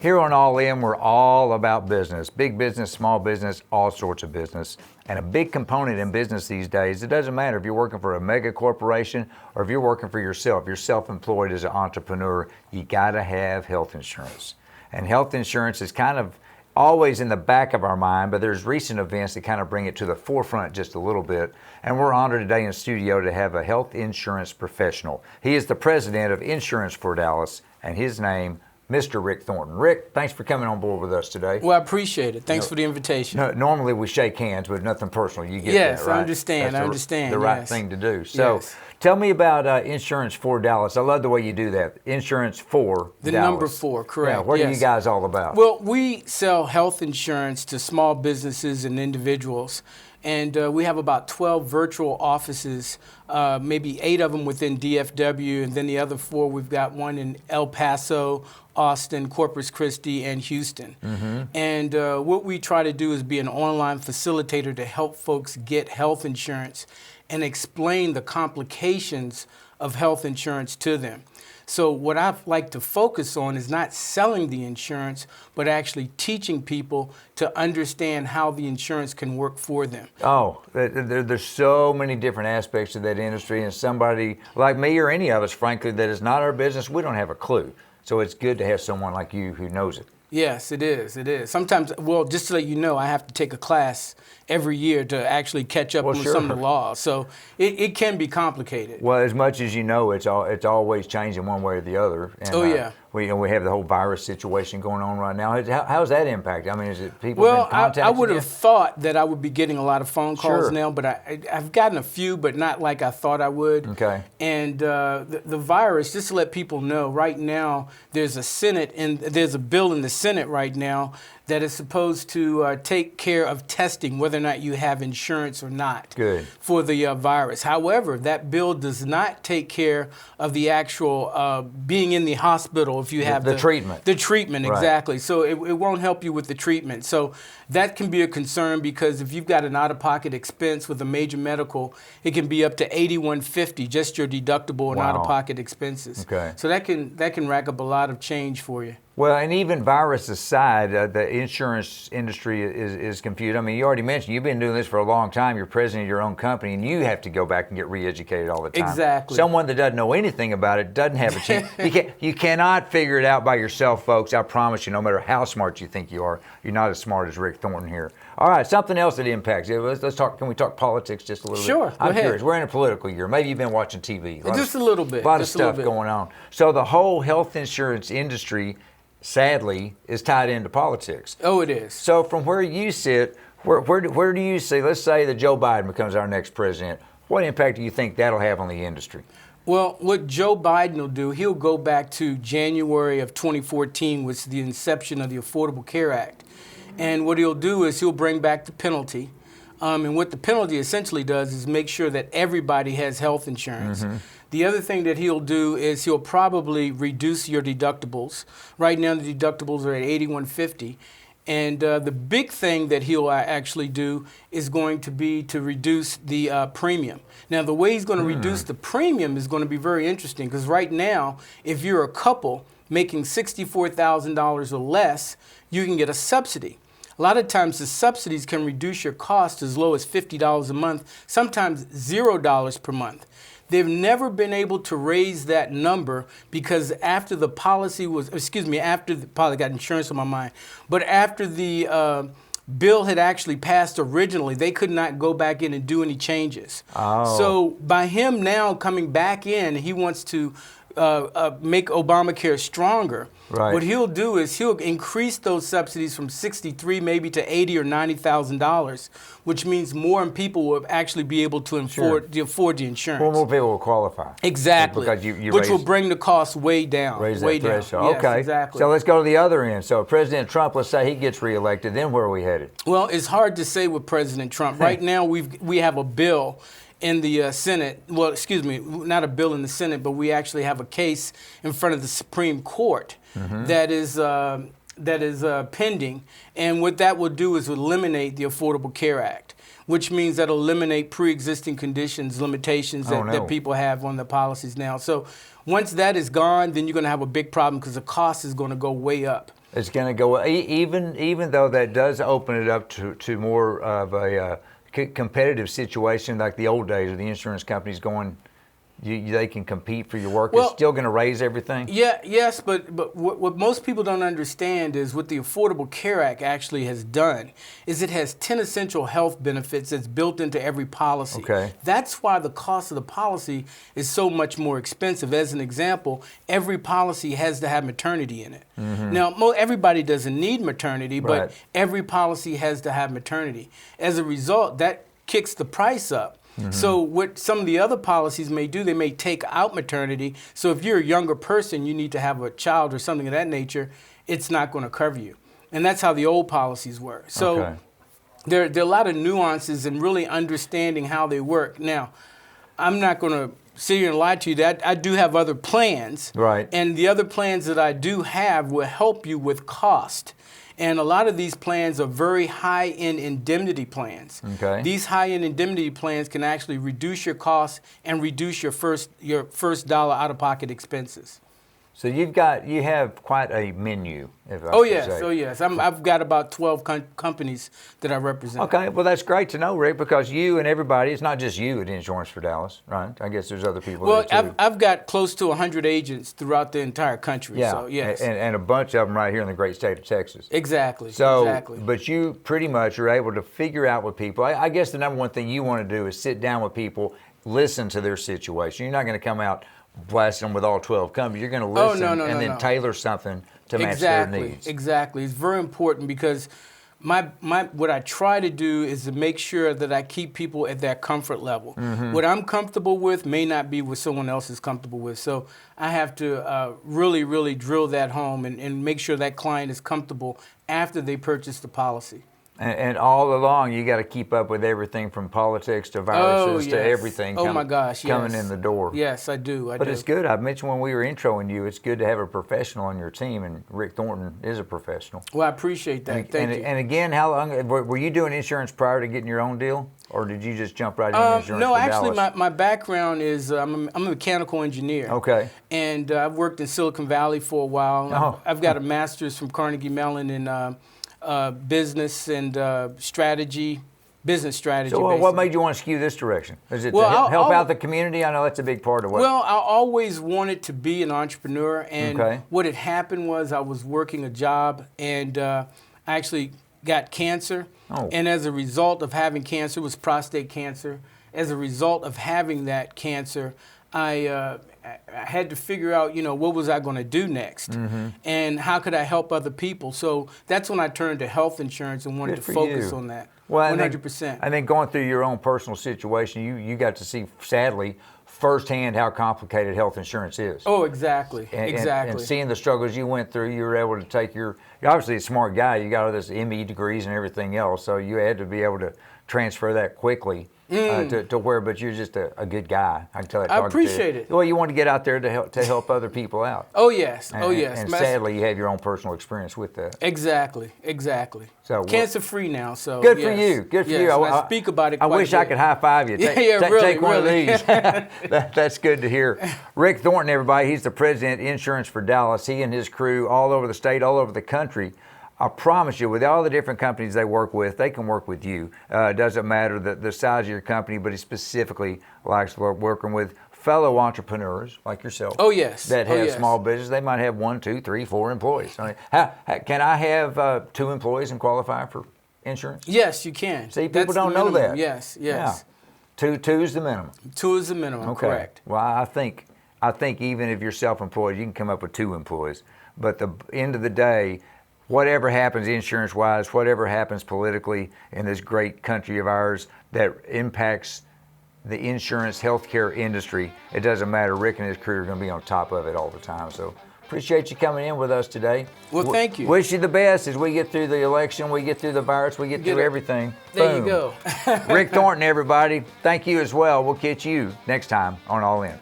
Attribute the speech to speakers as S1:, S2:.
S1: Here on All In, we're all about business. Big business, small business, all sorts of business. And a big component in business these days, it doesn't matter if you're working for a mega corporation or if you're working for yourself. You're self-employed as an entrepreneur, you gotta have health insurance. And health insurance is kind of always in the back of our mind, but there's recent events that kind of bring it to the forefront just a little bit. And we're honored today in the studio to have a health insurance professional. He is the president of Insurance for Dallas, and his name, Mr. Rick Thornton. Rick, thanks for coming on board with us today.
S2: Well, I appreciate it. Thanks for the invitation.
S1: Normally we shake hands, but nothing personal. You get
S2: yes,
S1: that, right?
S2: I understand.
S1: That's
S2: I understand.
S1: The right thing to do. So tell me about Insurance for Dallas. I love the way you do that. Insurance for
S2: the
S1: Dallas.
S2: Number 4, correct.
S1: Yeah, what are you guys all about?
S2: Well, we sell health insurance to small businesses and individuals. And we have about 12 virtual offices, maybe 8 of them within DFW, and then the other 4, we've got one in El Paso, Austin, Corpus Christi, and Houston. Mm-hmm. And what we try to do is be an online facilitator to help folks get health insurance and explain the complications of health insurance to them. So what I like to focus on is not selling the insurance, but actually teaching people to understand how the insurance can work for them.
S1: Oh, there's so many different aspects of that industry, and somebody like me or any of us, frankly, that is not our business, we don't have a clue. So it's good to have someone like you who knows it.
S2: Yes, it is. It is. Sometimes, well, just to let you know, I have to take a class every year to actually catch up on some of the laws. So it can be complicated.
S1: Well, as much as you know, it's always changing one way or the other. And, we have the whole virus situation going on right now. How's that impact? I mean, is it people been contacting
S2: I would have
S1: you?
S2: thought that I would be getting a lot of phone calls now, but I've gotten a few, but not like I thought I would.
S1: Okay.
S2: And the virus, just to let people know, right now there's a bill in the Senate right now that is supposed to take care of testing whether or not you have insurance or not for the virus. However, that bill does not take care of the actual being in the hospital if you have
S1: the treatment.
S2: The treatment, exactly. So it won't help you with the treatment. So that can be a concern because if you've got an out-of-pocket expense with a major medical, it can be up to $8,150, just your deductible and out-of-pocket expenses.
S1: Okay.
S2: So that can rack up a lot of change for you.
S1: Well, and even virus aside, the insurance industry is confused. I mean, you already mentioned you've been doing this for a long time. You're president of your own company, and you have to go back and get re-educated all the time.
S2: Exactly.
S1: Someone that doesn't know anything about it doesn't have a chance. You cannot figure it out by yourself, folks. I promise you, no matter how smart you think you are, you're not as smart as Rick Thornton here. All right, something else that impacts you. Let's talk. Can we talk politics just a little bit?
S2: Sure,
S1: I'm
S2: go
S1: curious. We're in a political year. Maybe you've been watching TV.
S2: Just a little bit.
S1: A lot of stuff going on. So the whole health insurance industry, sadly, is tied into politics.
S2: Oh, it is.
S1: So from where you sit, where do you see, let's say that Joe Biden becomes our next president, what impact do you think that'll have on the industry?
S2: Well, what Joe Biden will do, he'll go back to January of 2014, which is the inception of the Affordable Care Act. And what he'll do is he'll bring back the penalty. And what the penalty essentially does is make sure that everybody has health insurance. Mm-hmm. The other thing that he'll do is he'll probably reduce your deductibles. Right now the deductibles are at $8,150. And the big thing that he'll actually do is going to be to reduce the premium. Now, the way he's going to reduce the premium is going to be very interesting because right now, if you're a couple making $64,000 or less, you can get a subsidy. A lot of times the subsidies can reduce your cost as low as $50 a month, sometimes $0 per month. They've never been able to raise that number because after the policy was, probably got insurance on my mind, but after the bill had actually passed originally, they could not go back in and do any changes. Oh. So by him now coming back in, he wants to make Obamacare stronger. Right. What he'll do is he'll increase those subsidies from $63 maybe to $80,000 or $90,000, which means more people will actually be able to afford the insurance.
S1: More people will qualify.
S2: Exactly.
S1: Because
S2: which will bring the cost way down.
S1: Raise
S2: way
S1: that threshold.
S2: Down.
S1: Okay.
S2: Yes, exactly.
S1: So let's go to the other end. So President Trump, let's say he gets reelected, then where are we headed?
S2: Well, it's hard to say with President Trump. Right now we have a bill in the Senate, well, excuse me, not a bill in the Senate, but we actually have a case in front of the Supreme Court that is pending. And what that will do is eliminate the Affordable Care Act, which means that'll eliminate pre-existing conditions, limitations that people have on the policies now. So once that is gone, then you're going to have a big problem because the cost is going to go way up.
S1: It's going to go even though that does open it up to more of a competitive situation like the old days of the insurance companies going. They can compete for your work.
S2: Well,
S1: it's still going to raise everything.
S2: Yes, but what most people don't understand is what the Affordable Care Act actually has done is it has 10 essential health benefits that's built into every policy.
S1: Okay.
S2: That's why the cost of the policy is so much more expensive. As an example, every policy has to have maternity in it. Mm-hmm. Now, everybody doesn't need maternity, but
S1: Right.
S2: every policy has to have maternity. As a result, that kicks the price up. Mm-hmm. So what some of the other policies may do, they may take out maternity. So if you're a younger person, you need to have a child or something of that nature, it's not going to cover you. And that's how the old policies were. So
S1: Okay.
S2: there are a lot of nuances in really understanding how they work. Now, I'm not going to sit here and lie to you that I do have other plans.
S1: Right.
S2: And the other plans that I do have will help you with cost. And a lot of these plans are very high-end indemnity plans.
S1: Okay.
S2: These high-end indemnity plans can actually reduce your costs and reduce your first dollar out-of-pocket expenses.
S1: So you have quite a menu. If I
S2: Oh
S1: should
S2: yes,
S1: say.
S2: oh yes. I've got about 12 companies that I represent.
S1: Okay, well that's great to know, Rick, because you and everybody, it's not just you at Insurance for Dallas, right? I guess there's other people
S2: Well,
S1: there too.
S2: I've got close to 100 agents throughout the entire country.
S1: Yeah,
S2: So yes.
S1: and a bunch of them right here in the great state of Texas.
S2: Exactly.
S1: So,
S2: exactly.
S1: but you pretty much are able to figure out with people. I guess the number one thing you want to do is sit down with people, listen to their situation. You're not going to come out blasting them with all 12 companies. You're going to listen and then tailor something to match their needs.
S2: Exactly. It's very important because my what I try to do is to make sure that I keep people at their comfort level. Mm-hmm. What I'm comfortable with may not be what someone else is comfortable with. So I have to really, really drill that home and make sure that client is comfortable after they purchase the policy.
S1: And all along, you got to keep up with everything from politics to viruses to everything
S2: my gosh,
S1: coming
S2: yes.
S1: in the door.
S2: Yes, I do.
S1: But it's good. I mentioned when we were introing you, it's good to have a professional on your team, and Rick Thornton is a professional.
S2: Well, I appreciate that. Thank you.
S1: And again, how long were you doing insurance prior to getting your own deal, or did you just jump right into insurance?
S2: No,
S1: for
S2: actually,
S1: Dallas?
S2: my background is I'm a mechanical engineer.
S1: Okay.
S2: And I've worked in Silicon Valley for a while.
S1: Oh.
S2: I've got a master's from Carnegie Mellon in business and business strategy.
S1: So what made you want to skew this direction? Is it to help out the community? I know that's a big part of what.
S2: Well, I always wanted to be an entrepreneur, and
S1: Okay.
S2: what had happened was I was working a job, and I actually got cancer.
S1: Oh.
S2: And as a result of having cancer, it was prostate cancer. As a result of having that cancer, I had to figure out, what was I going to do next, and how could I help other people. So that's when I turned to health insurance and wanted to focus on that.
S1: Well,
S2: 100%.
S1: And then going through your own personal situation, you got to see, sadly, firsthand how complicated health insurance is.
S2: Oh, exactly, exactly.
S1: And seeing the struggles you went through, you were able to take you're obviously a smart guy. You got all this ME degrees and everything else, so you had to be able to transfer that quickly. To where, but you're just a good guy. I can tell that.
S2: I appreciate it.
S1: Well, you want to get out there to help other people out.
S2: Oh yes,
S1: And sadly, you have your own personal experience with that.
S2: Exactly. So cancer free now. So
S1: good for you. Good for you.
S2: I speak about it.
S1: I wish I could high five you. Take one of these. That's good to hear. Rick Thornton, everybody. He's the president of Insurance for Dallas. He and his crew all over the state, all over the country. I promise you, with all the different companies they work with, they can work with you. It doesn't matter the size of your company, but he specifically likes working with fellow entrepreneurs like yourself.
S2: Oh, yes.
S1: That have small business. They might have 1, 2, 3, 4 employees. I mean, can I have 2 employees and qualify for insurance?
S2: Yes, you can.
S1: See, people don't know that.
S2: Yes.
S1: Yeah. Two is the minimum.
S2: 2 is the minimum.
S1: Okay.
S2: Correct.
S1: Well, I think even if you're self-employed, you can come up with 2 employees. But the end of the day, whatever happens insurance-wise, whatever happens politically in this great country of ours that impacts the insurance healthcare industry, it doesn't matter. Rick and his crew are going to be on top of it all the time. So appreciate you coming in with us today.
S2: Well, thank you.
S1: Wish you the best as we get through the election, we get through the virus, we get through everything.
S2: There
S1: Boom.
S2: you go.
S1: Rick Thornton, everybody, thank you as well. We'll catch you next time on All In.